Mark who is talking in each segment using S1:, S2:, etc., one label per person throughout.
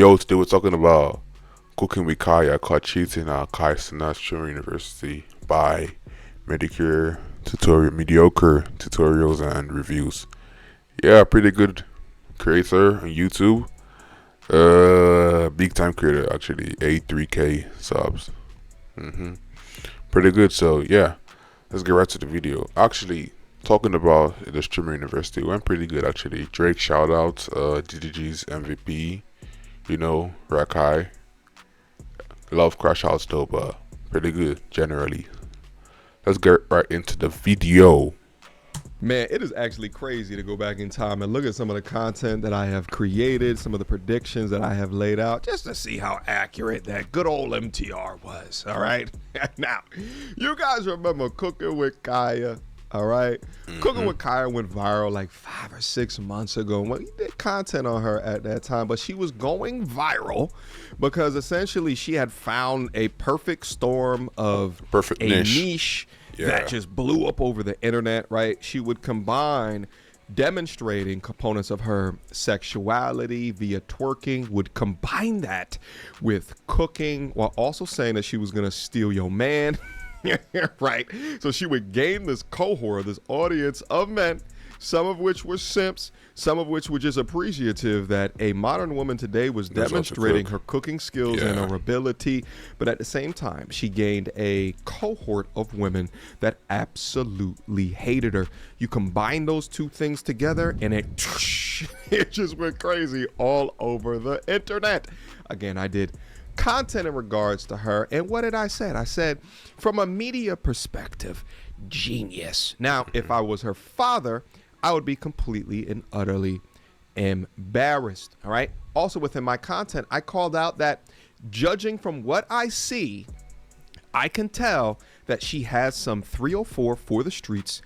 S1: Yo, today we're talking about cooking with Kaya, caught cheating at Kai Cenat University by mediocre tutorials and reviews. Yeah, pretty good creator on YouTube. Big time creator actually, 83K subs. Pretty good. So yeah, let's get right to the video. Actually, talking about the streamer university went pretty good actually. Drake shout out, DDG's MVP. Rakai. Love crash outs though, but pretty good generally. Let's get right into the video.
S2: Man, it is actually crazy to go back in time and look at some of the content that I have created, some of the predictions that I have laid out, just to see how accurate that good old MTR was, all right? Now, you guys remember Cooking with Kaya, all right? Cooking with Kaya went viral like 5 or 6 months ago. Well, we did content on her at that time, but she was going viral because essentially she had found a perfect storm of
S1: Perfect niche.
S2: That just blew up over the internet, right? She would combine demonstrating components of her sexuality via twerking, would combine that with cooking while also saying that she was going to steal your man. Right? So she would gain this cohort, this audience of men, some of which were simps, some of which were just appreciative that a modern woman today was demonstrating her cooking skills and her ability. But at the same time, she gained a cohort of women that absolutely hated her. You combine those two things together and it just went crazy all over the internet. Again, I did content in regards to her, and what did I say? I said, from a media perspective, genius. Now, if I was her father, I would be completely and utterly embarrassed. All right. Also, within my content, I called out that judging from what I see, I can tell that she has some 304 for the streets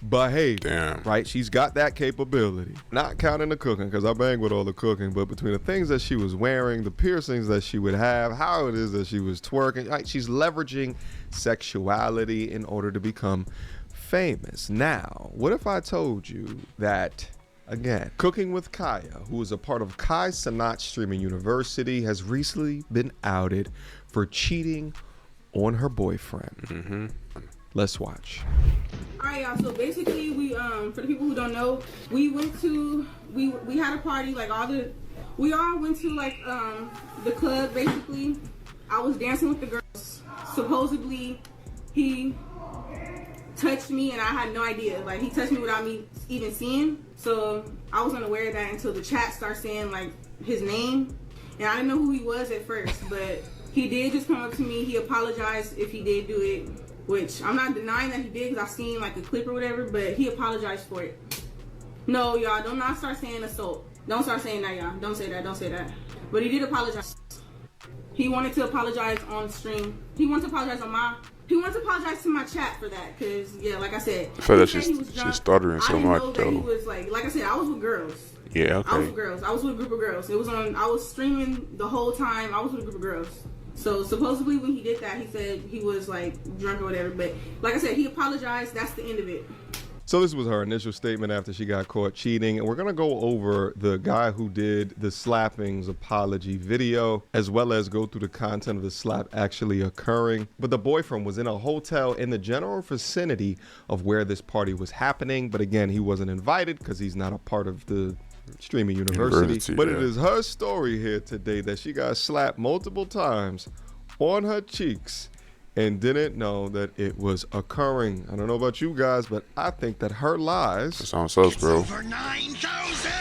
S2: behavior.
S1: Damn.
S2: Right? She's got that capability. Not counting the cooking, because I bang with all the cooking, but between the things that she was wearing, the piercings that she would have, how it is that she was twerking, right? She's leveraging sexuality in order to become famous. Now, what if I told you that, again, Cooking with Kaya, who is a part of Kai Cenat Streaming University, has recently been outed for cheating on her boyfriend. Let's watch.
S3: All right, y'all. So basically, we for the people who don't know, we went to we had a party. Like we all went to like the club. Basically, I was dancing with the girls. Supposedly, he touched me, and I had no idea. Like he touched me without me even seeing. So I was unaware of that until the chat started saying like his name, and I didn't know who he was at first. But he did just come up to me. He apologized if he did do it. Which I'm not denying that he did because I've seen like a clip or whatever, but he apologized for it. No, y'all, do not start saying assault. Don't start saying that, y'all. Don't say that, don't say that. But he did apologize. He wanted to apologize on stream. He wanted to apologize to my chat for that, because, yeah, like I said.
S1: I feel that she's stuttering so much,
S3: though.
S1: though.
S3: He was like I said, I was with girls.
S1: Yeah, okay.
S3: I was with girls. I was with a group of girls. It was on, I was streaming the whole time. I was with a group of girls. So supposedly when he did that, he said he was like drunk or whatever. But like I said, he apologized. That's the end of it.
S2: So this was her initial statement after she got caught cheating. And we're going to go over the guy who did the slapping's apology video, as well as go through the content of the slap actually occurring. But the boyfriend was in a hotel in the general vicinity of where this party was happening. But again, he wasn't invited because he's not a part of the streaming university. But it is her story here today that she got slapped multiple times on her cheeks and didn't know that it was occurring. I don't know about you guys, but I think that her lies.
S1: That sounds sus, bro.
S4: Over 9,000.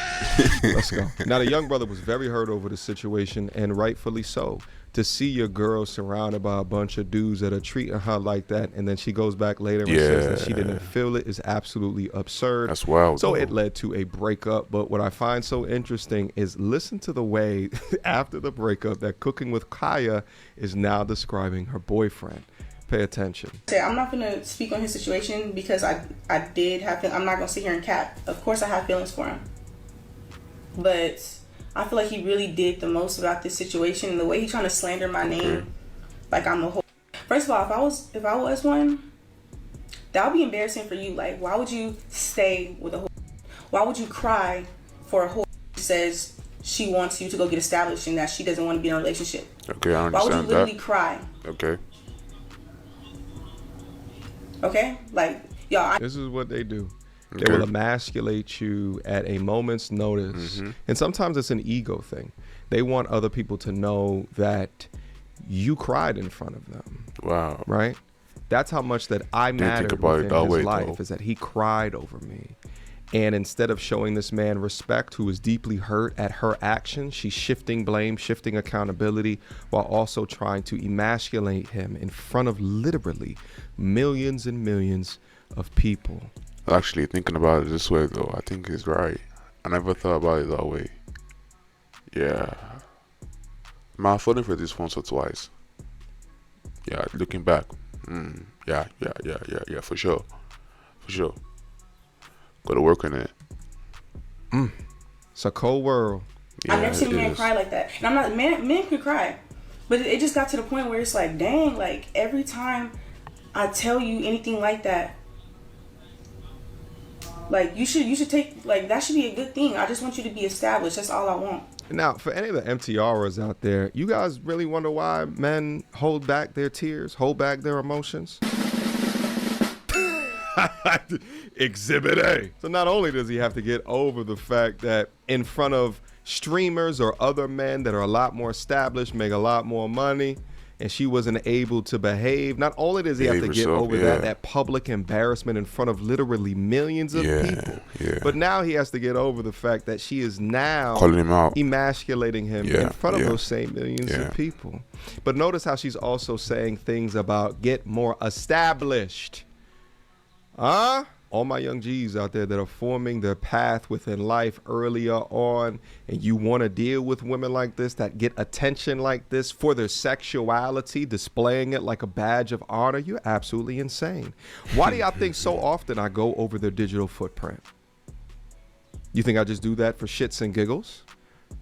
S2: Let's go. Now, the young brother was very hurt over the situation, and rightfully so. To see your girl surrounded by a bunch of dudes that are treating her like that, and then she goes back later and says that she didn't feel it, is absolutely absurd.
S1: That's wild.
S2: So it led to a breakup. But what I find so interesting is listen to the way after the breakup that Cooking with Kaya is now describing her boyfriend. Pay attention.
S3: I'm not gonna speak on his situation because I did have. I'm not gonna sit here and cap. Of course, I have feelings for him, but I feel like he really did the most about this situation, and the way he's trying to slander my name, like I'm a whole. First of all, if I was one, that would be embarrassing for you. Like, why would you stay with a whole? Why would you cry for a whole who says she wants you to go get established and that she doesn't want to be in a relationship.
S1: Okay, I understand
S3: Why would you literally
S1: that.
S3: cry?
S1: Okay.
S3: Okay? Like, y'all,
S2: This is what they do.
S1: Okay.
S2: They will emasculate you at a moment's notice. And sometimes it's an ego thing. They want other people to know that you cried in front of them.
S1: Wow.
S2: Right? That's how much that I mattered
S1: about it
S2: within
S1: that
S2: his
S1: way,
S2: life,
S1: though.
S2: is that he cried over me. And instead of showing this man respect, who is deeply hurt at her actions, she's shifting blame, shifting accountability, while also trying to emasculate him in front of literally millions and millions of people.
S1: Actually, thinking about it this way, though, I think he's right. I never thought about it that way. Yeah. Man, I've fallen for this once or twice. Yeah, looking back. Yeah, for sure. For sure. Gotta work on it.
S2: It's a cold world.
S1: Yeah,
S3: I've never seen a
S1: it
S3: man
S1: is.
S3: cry like that. And I'm not, men can cry. But it just got to the point where it's like, dang, like every time I tell you anything like that, like you should take, like that should be a good thing. I just want you to be established. That's all I want.
S2: Now, for any of the MTRers out there, you guys really wonder why men hold back their tears, hold back their emotions? Exhibit A. So not only does he have to get over the fact that in front of streamers or other men that are a lot more established, make a lot more money, and she wasn't able to behave, not only does he have to get over that public embarrassment in front of literally millions of people, but now he has to get over the fact that she is now
S1: calling him out,
S2: emasculating him in front of those same millions of people. But notice how she's also saying things about get more established. All my young G's out there that are forming their path within life earlier on, and you want to deal with women like this that get attention like this for their sexuality, displaying it like a badge of honor, you're absolutely insane. Why do y'all think so often I go over their digital footprint? You think I just do that for shits and giggles?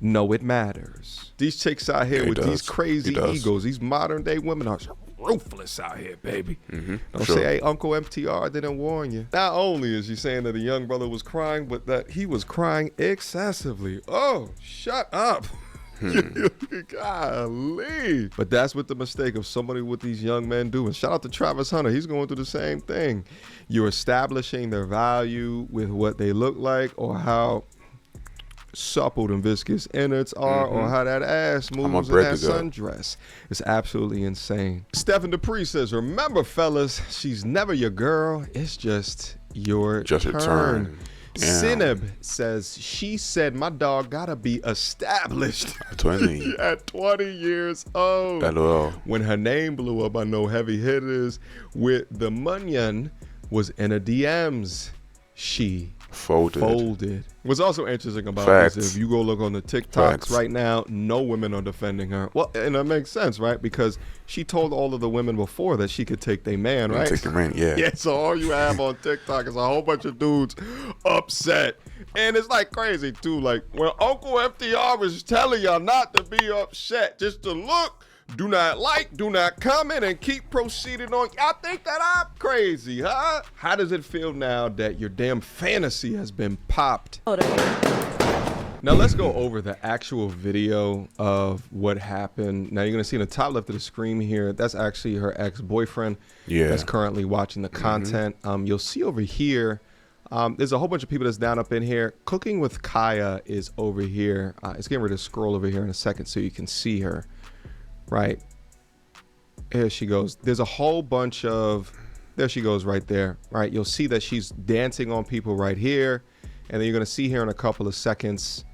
S2: No, it matters. These chicks out here with these crazy egos, these modern day women are ruthless out here, baby. Don't say, hey, Uncle MTR didn't warn you. Not only is she saying that the young brother was crying, but that he was crying excessively. Oh, shut up. Golly. But that's what the mistake of somebody with these young men do. And shout out to Travis Hunter. He's going through the same thing. You're establishing their value with what they look like or how supple and viscous innards are, or how that ass moves in that sundress. It's absolutely insane. Stephen Dupree says, remember, fellas, she's never your girl. It's just your turn. Cenat says, she said, my dog gotta be established.
S1: 20.
S2: At 20 years old. When her name blew up, I know heavy hitters with the Munyon was in her DMs. She folded. What's also interesting about this is if you go look on the TikToks right now, no women are defending her. Well, and that makes sense, right? Because she told all of the women before that she could take their man, right?
S1: Take the man, yeah.
S2: So all you have on TikTok is a whole bunch of dudes upset. And it's like crazy too. Like when Uncle FDR was telling y'all not to be upset, just to look, do not like, do not comment, and keep proceeding on. Y'all think that I'm crazy, huh? How does it feel now that your damn fantasy has been popped? Now let's go over the actual video of what happened. Now you're gonna see in the top left of the screen here, that's actually her ex-boyfriend that's currently watching the content. You'll see over here, there's a whole bunch of people that's down up in here. Cooking with Kaya is over here. It's getting ready to scroll over here in a second so you can see her. Right, here she goes. There's a whole bunch of, there she goes right there. Right, you'll see that she's dancing on people right here, and then you're gonna see here in a couple of seconds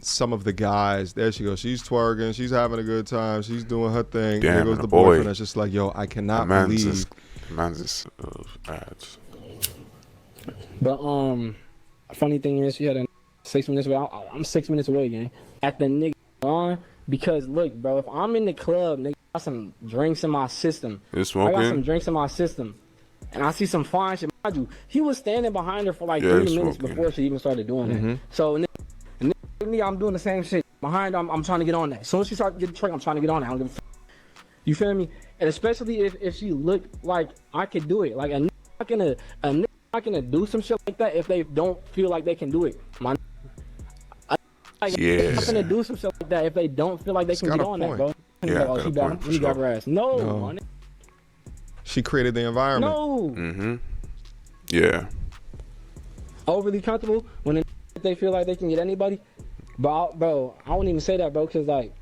S2: some of the guys. There she goes. She's twerking. She's having a good time. She's doing her thing. There goes the boyfriend. That's just like, yo, I cannot believe.
S1: Ads.
S4: But funny thing is, she had a 6 minutes away. I'm 6 minutes away, gang. At the nigga on. Because look, bro, if I'm in the club, nigga, I got some drinks in my system.
S1: I got some
S4: drinks in my system, and I see some fine shit. Mind you, he was standing behind her for like 3 minutes before she even started doing that. So, and I'm doing the same shit behind her. I'm trying to get on that. As soon as she started getting drunk, I'm trying to get on that. I don't give a fuck. You feel me? And especially if she looked like I could do it. Like a nigga not gonna do some shit like that if they don't feel like they can do it. Like,
S1: Yeah.
S4: I'm gonna do some shit like that if they don't feel like they can
S2: got
S4: get
S2: a
S4: on
S2: point.
S4: that, bro.
S1: Yeah,
S4: Oh,
S1: got
S4: she
S1: a
S4: bad.
S1: point, for
S4: Let me grab
S1: sure.
S4: her ass. No,
S2: No.
S4: my nigga.
S2: She created the environment.
S4: No.
S1: Mm-hmm. Yeah.
S4: Overly comfortable when they feel like they can get anybody. But bro, I wouldn't even say that, bro, because like,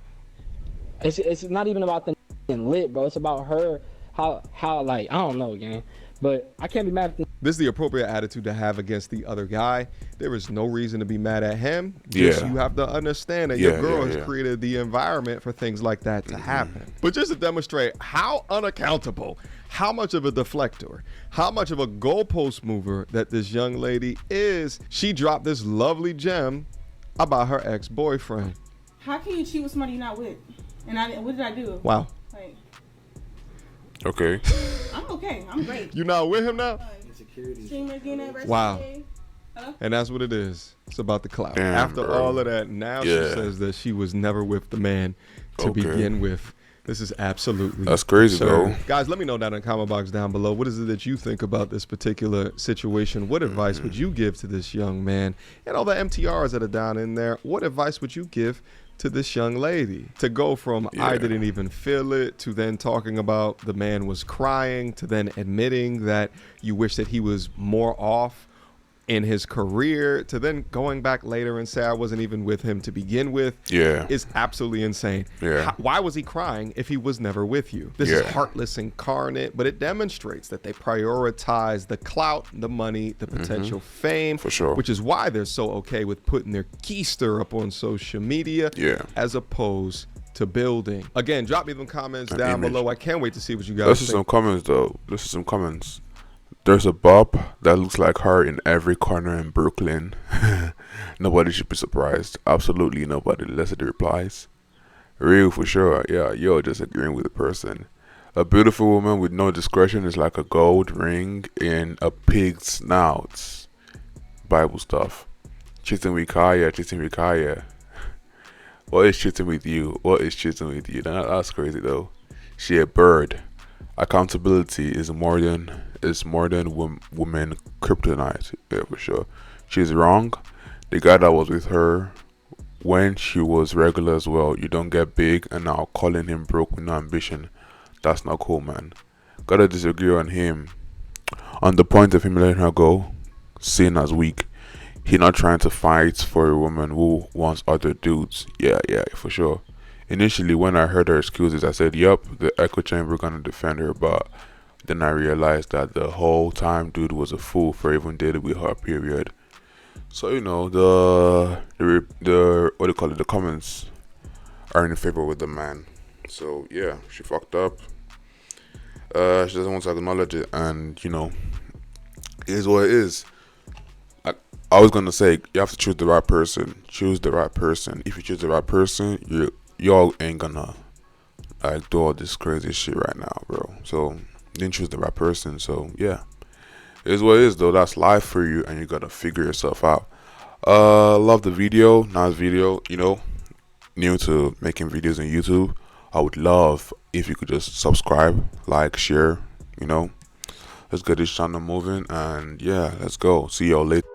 S4: it's not even about the getting lit, bro. It's about her, how like, I don't know, gang. But I can't be mad at the
S2: This is the appropriate attitude to have against the other guy. There is no reason to be mad at him. Just you have to understand that your girl has created the environment for things like that to happen. But just to demonstrate how unaccountable, how much of a deflector, how much of a goalpost mover that this young lady is, she dropped this lovely gem about her ex-boyfriend.
S3: How can you cheat with somebody you're not with? And what did I do?
S2: Wow.
S3: Like,
S1: Okay.
S3: I'm okay. I'm great.
S2: You not with him now? Wow.
S3: Hello?
S2: And that's what it is. It's about the clout.
S1: Damn,
S2: After
S1: bro.
S2: all of that, now she says that she was never with the man to begin with. This is absolutely
S1: That's crazy,
S2: absurd.
S1: though.
S2: Guys, let me know down in the comment box down below. What is it that you think about this particular situation? What advice would you give to this young man? And all the MTRs that are down in there, what advice would you give to this young lady? To go from I didn't even feel it, to then talking about the man was crying, to then admitting that you wish that he was more off in his career, to then going back later and say I wasn't even with him to begin with, is absolutely insane. Why was he crying if he was never with you? This is heartless incarnate, but it demonstrates that they prioritize the clout, the money, the potential fame,
S1: for sure,
S2: which is why they're so okay with putting their keister up on social media, as opposed to building. Again, drop me them comments down below. I can't wait to see what you guys think.
S1: This is some comments, though. This is some comments. There's a bop that looks like her in every corner in Brooklyn. Nobody should be surprised. Absolutely nobody. Let's see the replies. Real for sure. Yeah, you're just agreeing with the person. A beautiful woman with no discretion is like a gold ring in a pig's snout. Bible stuff. Cheating with Kaya, cheating with Kaya. What is cheating with you? What is cheating with you? That's crazy though. She a bird. Accountability is more than women kryptonite. Yeah, for sure. She's wrong. The guy that was with her when she was regular as well, you don't get big and now calling him broke with no ambition. That's not cool, man. Gotta disagree on him. On the point of him letting her go, seen as weak. He not trying to fight for a woman who wants other dudes. Yeah, for sure. Initially, when I heard her excuses, I said, yup, the echo chamber gonna defend her, but then I realized that the whole time dude was a fool for even dating with her, period. So, you know, the what do you call it, the comments are in favor with the man. So, yeah, she fucked up. She doesn't want to acknowledge it, and, you know, it is what it is. I was gonna say, you have to choose the right person. Choose the right person. If you choose the right person, y'all ain't gonna like do all this crazy shit right now, bro. So you didn't choose the right person. So yeah, it is what it is though. That's life for you, and you gotta figure yourself out. Love the video. Nice video. You know, new to making videos on YouTube. I would love if you could just subscribe, like, share. You know, let's get this channel moving, and yeah, let's go. See y'all later.